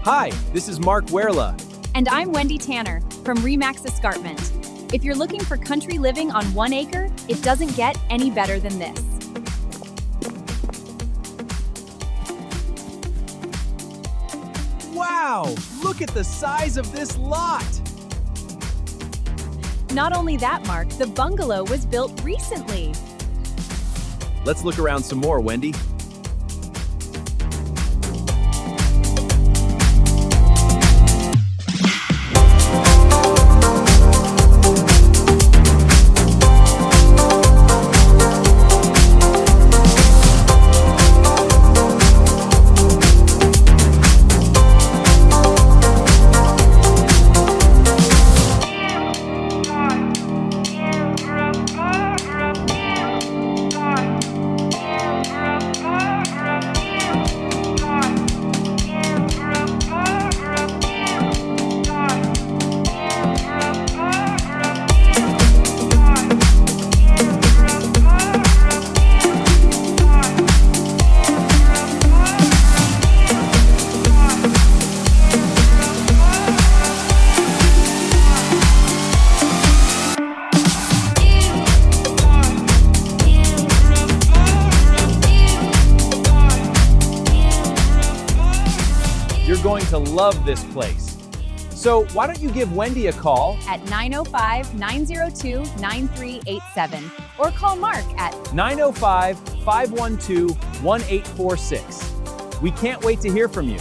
Hi, this is Mark Woehrle. And I'm Wendy Tanner from RE/MAX Escarpment. If you're looking for country living on 1 acre, it doesn't get any better than this. Wow, look at the size of this lot. Not only that, Mark, the bungalow was built recently. Let's look around some more, Wendy. You're going to love this place. So why don't you give Wendy a call At 905-902-9387 or call Mark at 905-512-1846. We can't wait to hear from you.